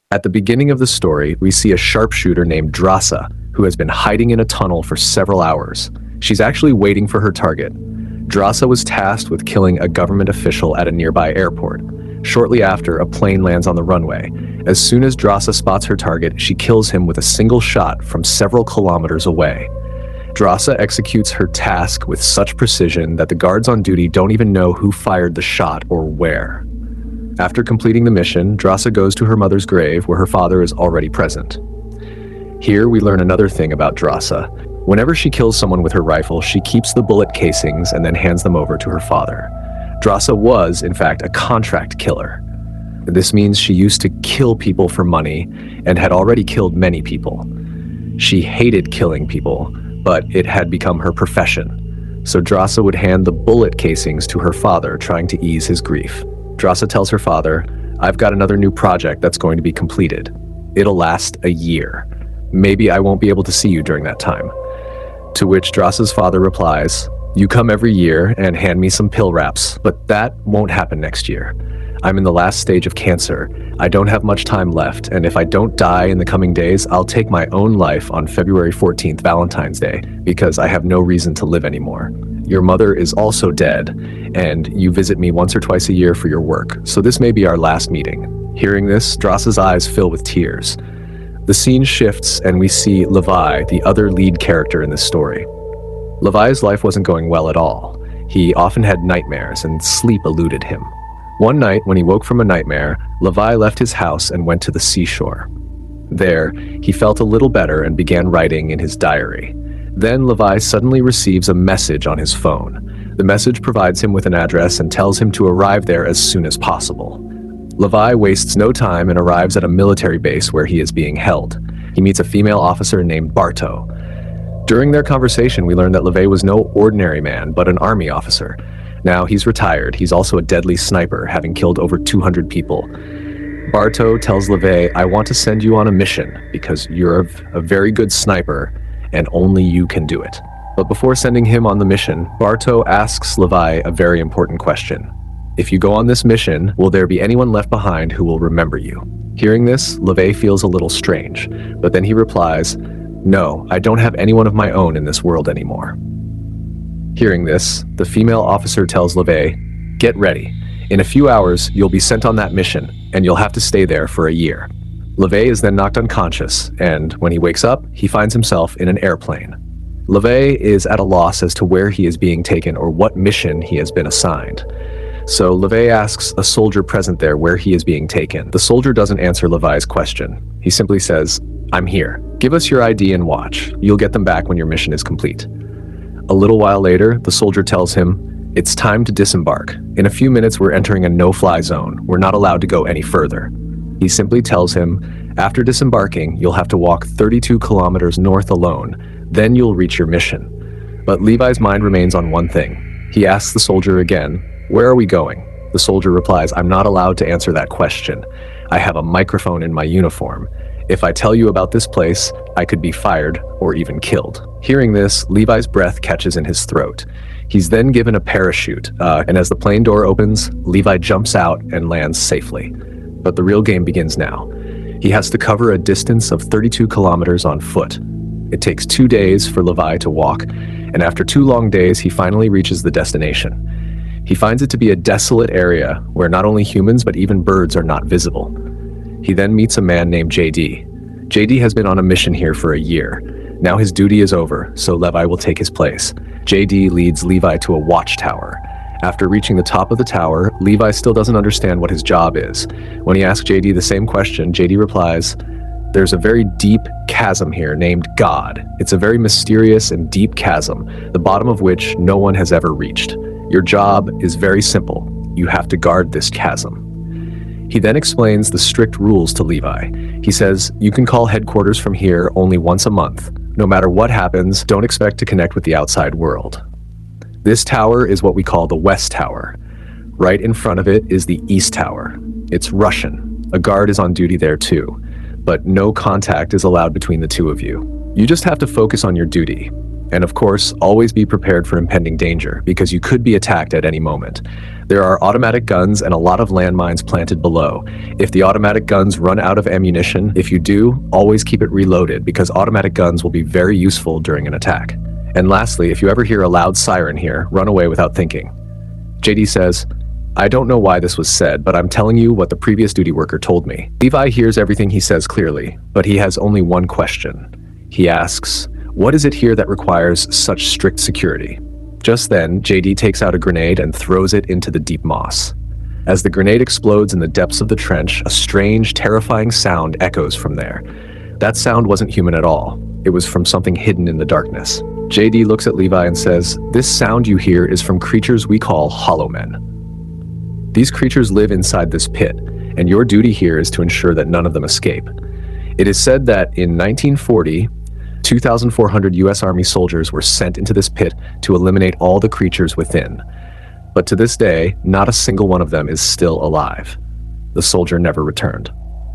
At the beginning of the story, we see a sharpshooter named Drasa, who has been hiding in a tunnel for several hours. She's actually waiting for her target. Drasa was tasked with killing a government official at a nearby airport. Shortly after, a plane lands on the runway. As soon as Drasa spots her target, she kills him with a single shot from several kilometers away. Drasa executes her task with such precision that the guards on duty don't even know who fired the shot or where. After completing the mission, Drasa goes to her mother's grave where her father is already present. Here we learn another thing about Drasa. Whenever she kills someone with her rifle, she keeps the bullet casings and then hands them over to her father. Drasa was, in fact, a contract killer. This means she used to kill people for money and had already killed many people. She hated killing people, but it had become her profession. So Drasa would hand the bullet casings to her father, trying to ease his grief. Drasa tells her father, "I've got another new project that's going to be completed. It'll last a year. Maybe I won't be able to see you during that time." To which Drasa's father replies, "You come every year and hand me some pill wraps, but that won't happen next year. I'm in the last stage of cancer. I don't have much time left, and if I don't die in the coming days, I'll take my own life on February 14th, Valentine's Day, because I have no reason to live anymore. Your mother is also dead, and you visit me once or twice a year for your work, so this may be our last meeting." Hearing this, Drasa's eyes fill with tears. The scene shifts and we see Levi, the other lead character in this story. Levi's life wasn't going well at all. He often had nightmares and sleep eluded him. One night, when he woke from a nightmare, Levi left his house and went to the seashore. There, he felt a little better and began writing in his diary. Then Levi suddenly receives a message on his phone. The message provides him with an address and tells him to arrive there as soon as possible. Levi wastes no time and arrives at a military base where he is being held. He meets a female officer named Barto. During their conversation, we learn that Levi was no ordinary man, but an army officer. Now he's retired. He's also a deadly sniper, having killed over 200 people. Barto tells Levi, "I want to send you on a mission because you're a very good sniper and only you can do it." But before sending him on the mission, Barto asks Levi a very important question. "If you go on this mission, will there be anyone left behind who will remember you?" Hearing this, Levi feels a little strange, but then he replies, "No, I don't have anyone of my own in this world anymore." Hearing this, the female officer tells Levi, "Get ready. In a few hours, you'll be sent on that mission, and you'll have to stay there for a year." Levi is then knocked unconscious, and when he wakes up, he finds himself in an airplane. Levi is at a loss as to where he is being taken or what mission he has been assigned. So Levi asks a soldier present there where he is being taken. The soldier doesn't answer Levi's question. He simply says, "I'm here. Give us your ID and watch. You'll get them back when your mission is complete." A little while later, the soldier tells him, "It's time to disembark. In a few minutes, we're entering a no-fly zone. We're not allowed to go any further." He simply tells him, "After disembarking, you'll have to walk 32 kilometers north alone. Then you'll reach your mission." But Levi's mind remains on one thing. He asks the soldier again, "Where are we going?" The soldier replies, "I'm not allowed to answer that question. I have a microphone in my uniform. If I tell you about this place, I could be fired or even killed." Hearing this, Levi's breath catches in his throat. He's then given a parachute, and as the plane door opens, Levi jumps out and lands safely. But the real game begins now. He has to cover a distance of 32 kilometers on foot. It takes 2 days for Levi to walk, and after 2 long days, he finally reaches the destination. He finds it to be a desolate area where not only humans but even birds are not visible. He then meets a man named JD. JD has been on a mission here for a year. Now his duty is over, so Levi will take his place. JD leads Levi to a watchtower. After reaching the top of the tower, Levi still doesn't understand what his job is. When he asks JD the same question, JD replies, "There's a very deep chasm here named God. It's a very mysterious and deep chasm, the bottom of which no one has ever reached. Your job is very simple. You have to guard this chasm." He then explains the strict rules to Levi. He says, "You can call headquarters from here only once a month. No matter what happens, don't expect to connect with the outside world." This tower is what we call the West Tower. Right in front of it is the East Tower. It's Russian. A guard is on duty there too, but no contact is allowed between the two of you. You just have to focus on your duty. And of course, always be prepared for impending danger, because you could be attacked at any moment. There are automatic guns and a lot of landmines planted below. If the automatic guns run out of ammunition, if you do, always keep it reloaded, because automatic guns will be very useful during an attack. And lastly, if you ever hear a loud siren here, run away without thinking. JD says, I don't know why this was said, but I'm telling you what the previous duty worker told me. Levi hears everything he says clearly, but he has only one question. He asks, what is it here that requires such strict security? Just then, JD takes out a grenade and throws it into the deep moss. As the grenade explodes in the depths of the trench, a strange, terrifying sound echoes from there. That sound wasn't human at all. It was from something hidden in the darkness. JD looks at Levi and says, this sound you hear is from creatures we call hollow men. These creatures live inside this pit, and your duty here is to ensure that none of them escape. It is said that in 1940, 2,400 U.S. Army soldiers were sent into this pit to eliminate all the creatures within. But to this day, not a single one of them is still alive. The soldier never returned.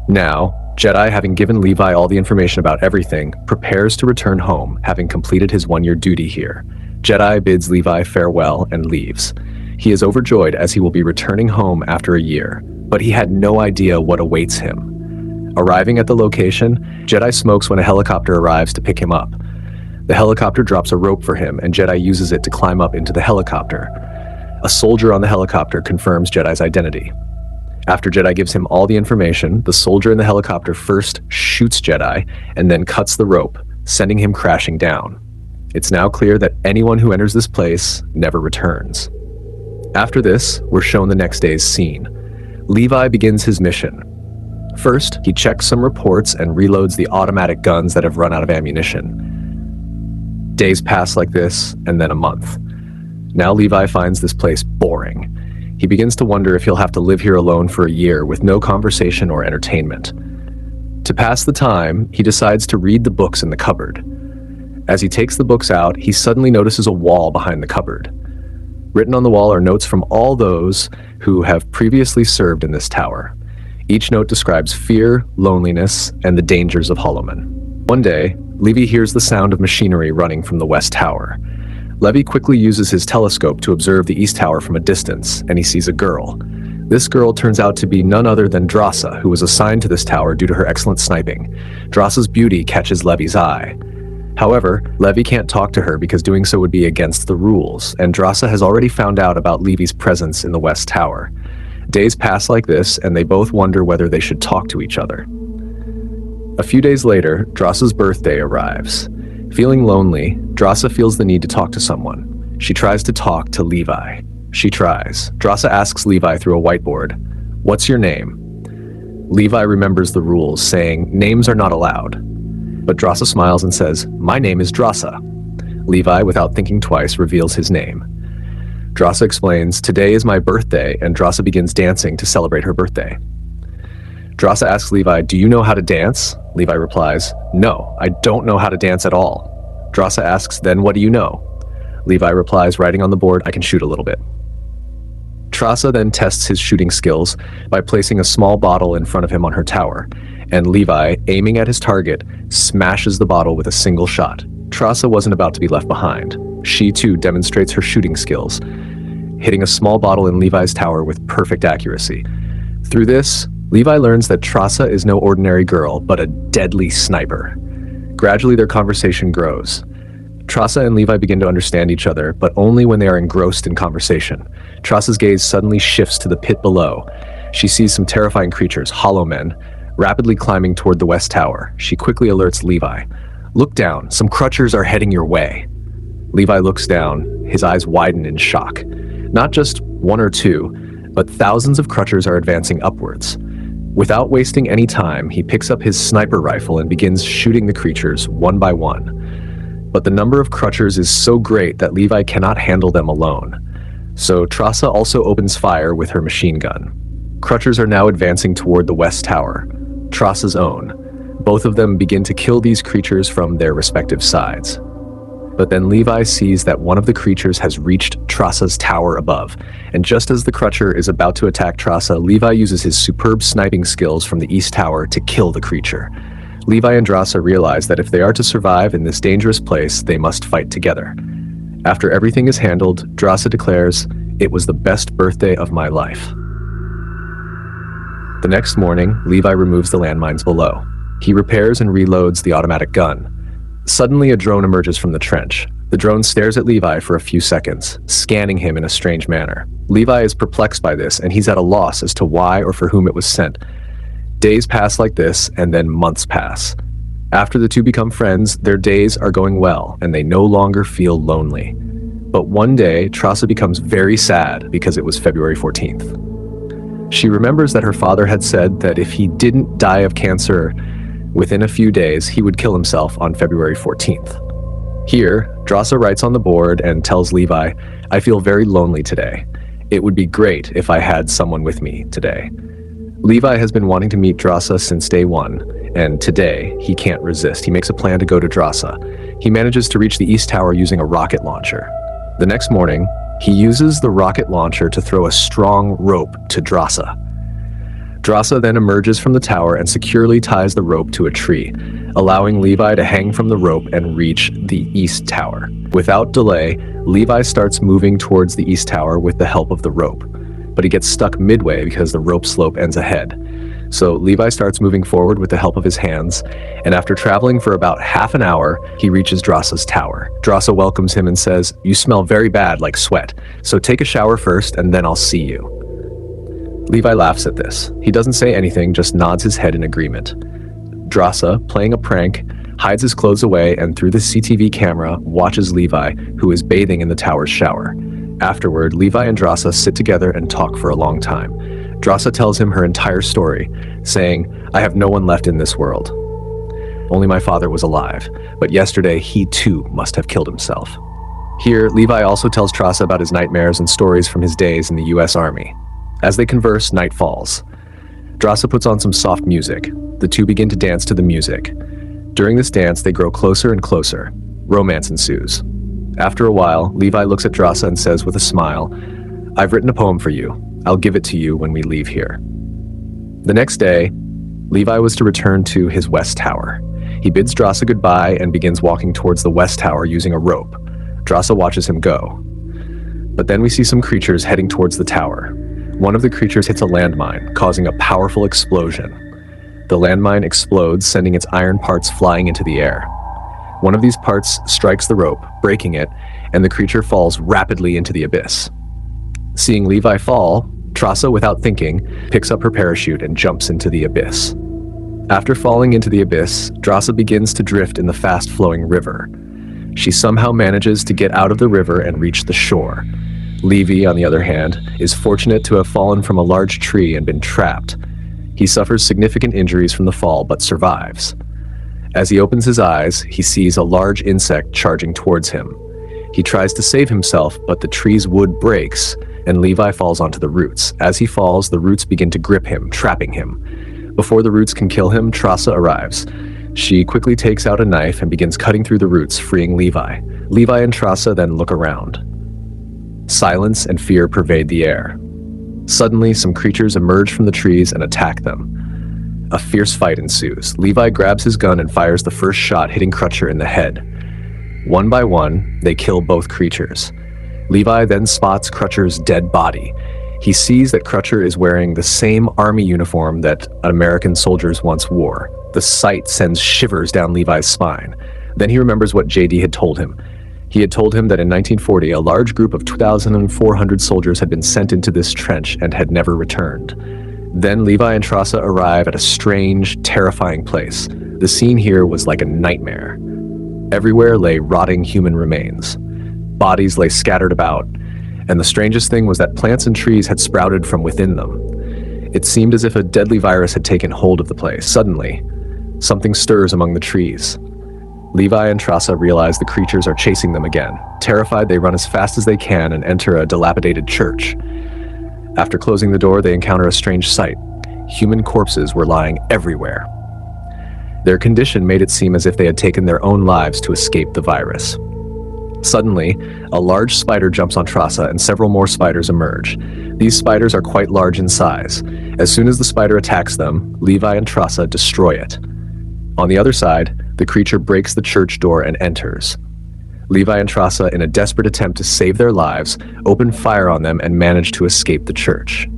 Now, Jedi, having given Levi all the information about everything, prepares to return home, having completed his one-year duty here. Jedi bids Levi farewell and leaves. He is overjoyed as he will be returning home after a year, but he had no idea what awaits him. Arriving at the location, Jedi smokes when a helicopter arrives to pick him up. The helicopter drops a rope for him, and Jedi uses it to climb up into the helicopter. A soldier on the helicopter confirms Jedi's identity. After Jedi gives him all the information, the soldier in the helicopter first shoots Jedi and then cuts the rope, sending him crashing down. It's now clear that anyone who enters this place never returns. After this, we're shown the next day's scene. Levi begins his mission. First, he checks some reports and reloads the automatic guns that have run out of ammunition. Days pass like this, and then a month. Now Levi finds this place boring. He begins to wonder if he'll have to live here alone for a year with no conversation or entertainment. To pass the time, he decides to read the books in the cupboard. As he takes the books out, he suddenly notices a wall behind the cupboard. Written on the wall are notes from all those who have previously served in this tower. Each note describes fear, loneliness, and the dangers of hollow men. One day, Levi hears the sound of machinery running from the west tower. Levi quickly uses his telescope to observe the east tower from a distance, and he sees a girl. This girl turns out to be none other than Drasa, who was assigned to this tower due to her excellent sniping. Drasa's beauty catches Levi's eye. However, Levi can't talk to her because doing so would be against the rules, and Drasa has already found out about Levi's presence in the west tower. Days pass like this, and they both wonder whether they should talk to each other. A few days later, Drasa's birthday arrives. Feeling lonely, Drasa feels the need to talk to someone. She tries to talk to Levi. She tries. Drasa asks Levi through a whiteboard, "What's your name?" Levi remembers the rules, saying, "Names are not allowed." But Drasa smiles and says, "My name is Drasa." Levi, without thinking twice, reveals his name. Drasa explains, "Today is my birthday," and Drasa begins dancing to celebrate her birthday. Drasa asks Levi, "Do you know how to dance?" Levi replies, "No, I don't know how to dance at all." Drasa asks, "Then what do you know?" Levi replies, writing on the board, "I can shoot a little bit." Drasa then tests his shooting skills by placing a small bottle in front of him on her tower, and Levi, aiming at his target, smashes the bottle with a single shot. Drasa wasn't about to be left behind. She too demonstrates her shooting skills, hitting a small bottle in Levi's tower with perfect accuracy. Through this, Levi learns that Drasa is no ordinary girl, but a deadly sniper. Gradually, their conversation grows. Drasa and Levi begin to understand each other, but only when they are engrossed in conversation. Drasa's gaze suddenly shifts to the pit below. She sees some terrifying creatures, hollow men, rapidly climbing toward the west tower. She quickly alerts Levi. "Look down, some crutchers are heading your way." Levi looks down, his eyes widen in shock. Not just one or two, but thousands of crutchers are advancing upwards. Without wasting any time, he picks up his sniper rifle and begins shooting the creatures one by one. But the number of crutchers is so great that Levi cannot handle them alone. So Drasa also opens fire with her machine gun. Crutchers are now advancing toward the west tower, Drasa's own. Both of them begin to kill these creatures from their respective sides. But then Levi sees that one of the creatures has reached Drasa's tower above, and just as the crutcher is about to attack Drasa, Levi uses his superb sniping skills from the east tower to kill the creature. Levi and Drasa realize that if they are to survive in this dangerous place, they must fight together. After everything is handled, Drasa declares, "It was the best birthday of my life." The next morning, Levi removes the landmines below. He repairs and reloads the automatic gun. Suddenly, a drone emerges from the trench. The drone stares at Levi for a few seconds, scanning him in a strange manner. Levi is perplexed by this, and he's at a loss as to why or for whom it was sent. Days pass like this, and then months pass. After the two become friends, their days are going well, and they no longer feel lonely. But one day, Drasa becomes very sad because it was February 14th. She remembers that her father had said that if he didn't die of cancer within a few days, he would kill himself on February 14th. Here, Drasa writes on the board and tells Levi, "I feel very lonely today. It would be great if I had someone with me today." Levi has been wanting to meet Drasa since day one, and today he can't resist. He makes a plan to go to Drasa. He manages to reach the East Tower using a rocket launcher. The next morning, he uses the rocket launcher to throw a strong rope to Drasa. Drasa then emerges from the tower and securely ties the rope to a tree, allowing Levi to hang from the rope and reach the East Tower. Without delay, Levi starts moving towards the East Tower with the help of the rope, but he gets stuck midway because the rope slope ends ahead. So Levi starts moving forward with the help of his hands, and after traveling for about half an hour, he reaches Drasa's tower. Drasa welcomes him and says, "You smell very bad, like sweat, so take a shower first and then I'll see you." Levi laughs at this. He doesn't say anything, just nods his head in agreement. Drasa, playing a prank, hides his clothes away and through the CCTV camera watches Levi, who is bathing in the tower's shower. Afterward, Levi and Drasa sit together and talk for a long time. Drasa tells him her entire story, saying, "I have no one left in this world. Only my father was alive, but yesterday he too must have killed himself." Here, Levi also tells Drasa about his nightmares and stories from his days in the US Army. As they converse, night falls. Drasa puts on some soft music. The two begin to dance to the music. During this dance, they grow closer and closer. Romance ensues. After a while, Levi looks at Drasa and says with a smile, "I've written a poem for you. I'll give it to you when we leave here." The next day, Levi was to return to his West Tower. He bids Drasa goodbye and begins walking towards the West Tower using a rope. Drasa watches him go. But then we see some creatures heading towards the tower. One of the creatures hits a landmine, causing a powerful explosion. The landmine explodes, sending its iron parts flying into the air. One of these parts strikes the rope, breaking it, and the creature falls rapidly into the abyss. Seeing Levi fall, Drasa, without thinking, picks up her parachute and jumps into the abyss. After falling into the abyss, Drasa begins to drift in the fast-flowing river. She somehow manages to get out of the river and reach the shore. Levi, on the other hand, is fortunate to have fallen from a large tree and been trapped. He suffers significant injuries from the fall, but survives. As he opens his eyes, he sees a large insect charging towards him. He tries to save himself, but the tree's wood breaks, and Levi falls onto the roots. As he falls, the roots begin to grip him, trapping him. Before the roots can kill him, Drasa arrives. She quickly takes out a knife and begins cutting through the roots, freeing Levi. Levi and Drasa then look around. Silence and fear pervade the air. Suddenly, some creatures emerge from the trees and attack them. A fierce fight ensues. Levi grabs his gun and fires the first shot, hitting Crutcher in the head. One by one, they kill both creatures. Levi then spots Crutcher's dead body. He sees that Crutcher is wearing the same army uniform that American soldiers once wore. The sight sends shivers down Levi's spine. Then he remembers what JD had told him. He had told him that in 1940, a large group of 2,400 soldiers had been sent into this trench and had never returned. Then Levi and Drasa arrive at a strange, terrifying place. The scene here was like a nightmare. Everywhere lay rotting human remains. Bodies lay scattered about, and the strangest thing was that plants and trees had sprouted from within them. It seemed as if a deadly virus had taken hold of the place. Suddenly, something stirs among the trees. Levi and Drasa realize the creatures are chasing them again. Terrified, they run as fast as they can and enter a dilapidated church. After closing the door, they encounter a strange sight. Human corpses were lying everywhere. Their condition made it seem as if they had taken their own lives to escape the virus. Suddenly, a large spider jumps on Drasa and several more spiders emerge. These spiders are quite large in size. As soon as the spider attacks them, Levi and Drasa destroy it. On the other side, the creature breaks the church door and enters. Levi and Trassa, in a desperate attempt to save their lives, open fire on them and manage to escape the church.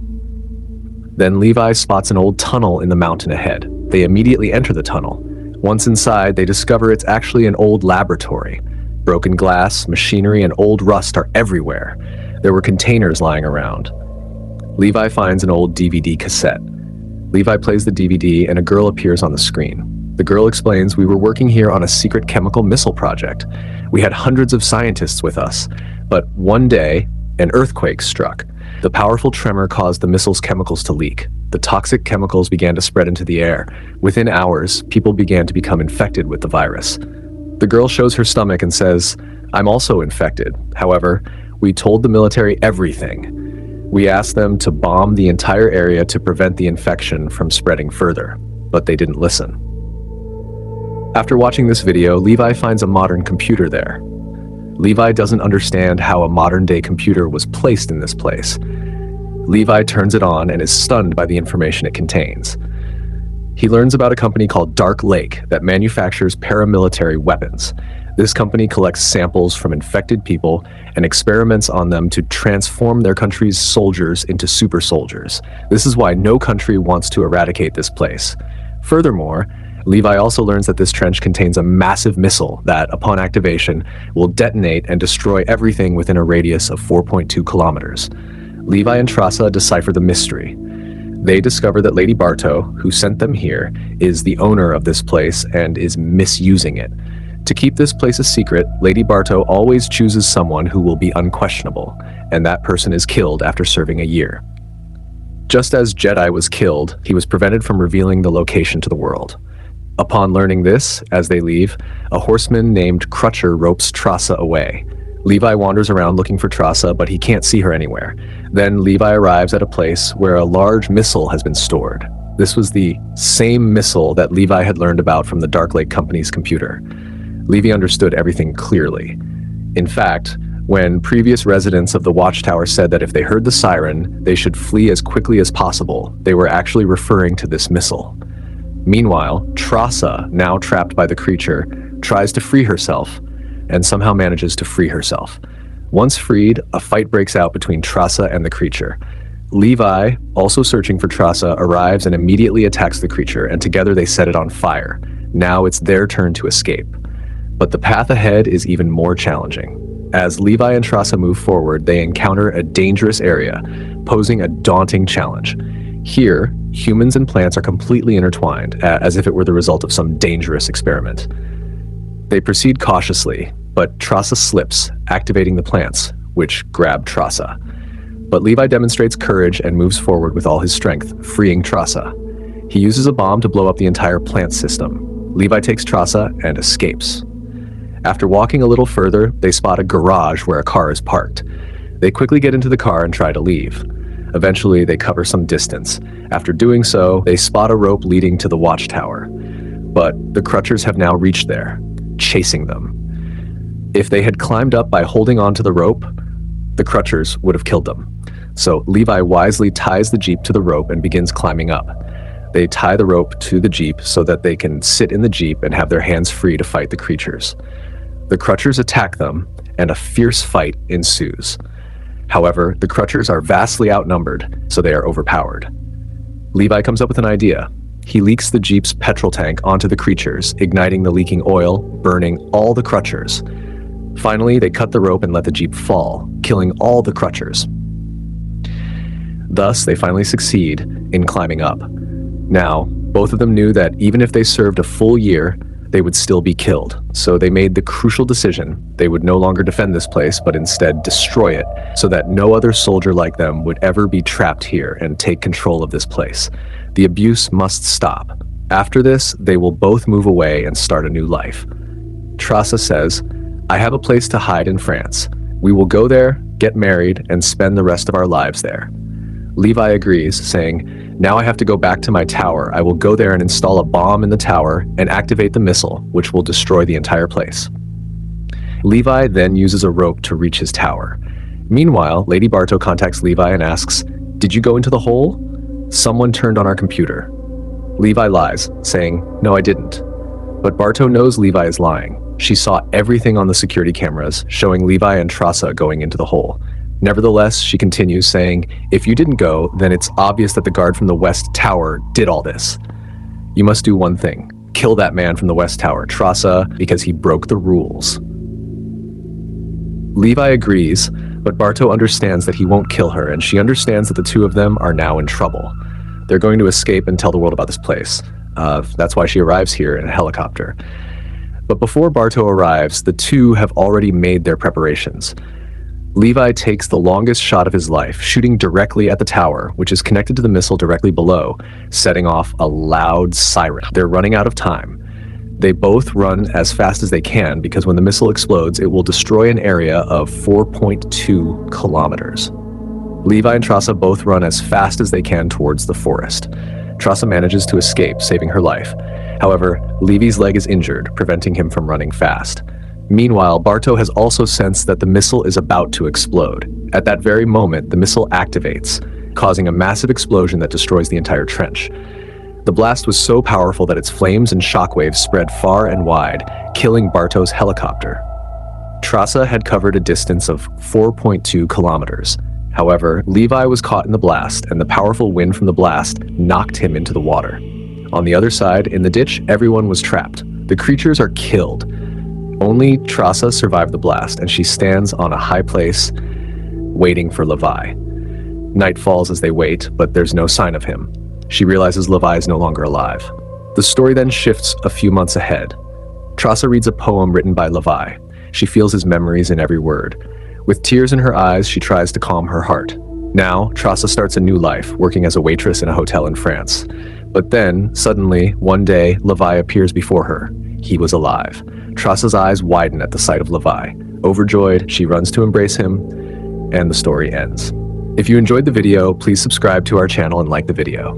Then Levi spots an old tunnel in the mountain ahead. They immediately enter the tunnel. Once inside, they discover it's actually an old laboratory. Broken glass, machinery, and old rust are everywhere. There were containers lying around. Levi finds an old DVD cassette. Levi plays the DVD and a girl appears on the screen. The girl explains, "We were working here on a secret chemical missile project. We had hundreds of scientists with us, but one day, an earthquake struck. The powerful tremor caused the missile's chemicals to leak. The toxic chemicals began to spread into the air. Within hours, people began to become infected with the virus." The girl shows her stomach and says, "I'm also infected. However, we told the military everything. We asked them to bomb the entire area to prevent the infection from spreading further, but they didn't listen." After watching this video, Levi finds a modern computer there. Levi doesn't understand how a modern-day computer was placed in this place. Levi turns it on and is stunned by the information it contains. He learns about a company called Dark Lake that manufactures paramilitary weapons. This company collects samples from infected people and experiments on them to transform their country's soldiers into super soldiers. This is why no country wants to eradicate this place. Furthermore, Levi also learns that this trench contains a massive missile that, upon activation, will detonate and destroy everything within a radius of 4.2 kilometers. Levi and Trassa decipher the mystery. They discover that Lady Bartow, who sent them here, is the owner of this place and is misusing it. To keep this place a secret, Lady Bartow always chooses someone who will be unquestionable, and that person is killed after serving a year. Just as Jedi was killed, he was prevented from revealing the location to the world. Upon learning this, as they leave, a horseman named Crutcher ropes Trassa away. Levi wanders around looking for Trassa, but he can't see her anywhere. Then Levi arrives at a place where a large missile has been stored. This was the same missile that Levi had learned about from the Dark Lake Company's computer. Levi understood everything clearly. In fact, when previous residents of the watchtower said that if they heard the siren, they should flee as quickly as possible, they were actually referring to this missile. Meanwhile, Trassa, now trapped by the creature, tries to free herself, and somehow manages to free herself. Once freed, a fight breaks out between Trassa and the creature. Levi, also searching for Trassa, arrives and immediately attacks the creature, and together they set it on fire. Now it's their turn to escape. But the path ahead is even more challenging. As Levi and Trassa move forward, they encounter a dangerous area, posing a daunting challenge. Here, humans and plants are completely intertwined, as if it were the result of some dangerous experiment. They proceed cautiously, but Trassa slips, activating the plants, which grab Trassa. But Levi demonstrates courage and moves forward with all his strength, freeing Trassa. He uses a bomb to blow up the entire plant system. Levi takes Trassa and escapes. After walking a little further, they spot a garage where a car is parked. They quickly get into the car and try to leave. Eventually, they cover some distance. After doing so, they spot a rope leading to the watchtower. But the Crutchers have now reached there, chasing them. If they had climbed up by holding onto the rope, the Crutchers would have killed them. So Levi wisely ties the Jeep to the rope and begins climbing up. They tie the rope to the Jeep so that they can sit in the Jeep and have their hands free to fight the creatures. The Crutchers attack them, and a fierce fight ensues. However, the Crutchers are vastly outnumbered, so they are overpowered. Levi comes up with an idea. He leaks the Jeep's petrol tank onto the creatures, igniting the leaking oil, burning all the Crutchers. Finally, they cut the rope and let the Jeep fall, killing all the Crutchers. Thus, they finally succeed in climbing up. Now, both of them knew that even if they served a full year, they would still be killed. So they made the crucial decision. They would no longer defend this place, but instead destroy it, so that no other soldier like them would ever be trapped here and take control of this place. The abuse must stop. After this, they will both move away and start a new life. Trassa says, "I have a place to hide in France. We will go there, get married, and spend the rest of our lives there." Levi agrees, saying, "Now I have to go back to my tower. I will go there and install a bomb in the tower and activate the missile, which will destroy the entire place." Levi then uses a rope to reach his tower. Meanwhile, Lady Bartow contacts Levi and asks, "Did you go into the hole?" "Someone turned on our computer." Levi lies, saying, "No, I didn't." But Bartow knows Levi is lying. She saw everything on the security cameras, showing Levi and Trasa going into the hole. Nevertheless, she continues saying, "If you didn't go, then it's obvious that the guard from the West Tower did all this. You must do one thing. Kill that man from the West Tower, Trasa, because he broke the rules." Levi agrees, but Bartow understands that he won't kill her, and she understands that the two of them are now in trouble. They're going to escape and tell the world about this place. That's why she arrives here in a helicopter. But before Bartow arrives, the two have already made their preparations. Levi takes the longest shot of his life, shooting directly at the tower, which is connected to the missile directly below, setting off a loud siren. They're running out of time. They both run as fast as they can because when the missile explodes, it will destroy an area of 4.2 kilometers. Levi and Trasa both run as fast as they can towards the forest. Trasa manages to escape, saving her life. However, Levi's leg is injured, preventing him from running fast. Meanwhile, Bartow has also sensed that the missile is about to explode. At that very moment, the missile activates, causing a massive explosion that destroys the entire trench. The blast was so powerful that its flames and shockwaves spread far and wide, killing Bartow's helicopter. Trasa had covered a distance of 4.2 kilometers. However, Levi was caught in the blast, and the powerful wind from the blast knocked him into the water. On the other side, in the ditch, everyone was trapped. The creatures are killed. Only Trasa survived the blast, and she stands on a high place, waiting for Levi. Night falls as they wait, but there's no sign of him. She realizes Levi is no longer alive. The story then shifts a few months ahead. Trasa reads a poem written by Levi. She feels his memories in every word. With tears in her eyes, she tries to calm her heart. Now, Trasa starts a new life, working as a waitress in a hotel in France. But then, suddenly, one day, Levi appears before her. He was alive. Trasa's eyes widen at the sight of Levi. Overjoyed, she runs to embrace him, and the story ends. If you enjoyed the video, please subscribe to our channel and like the video.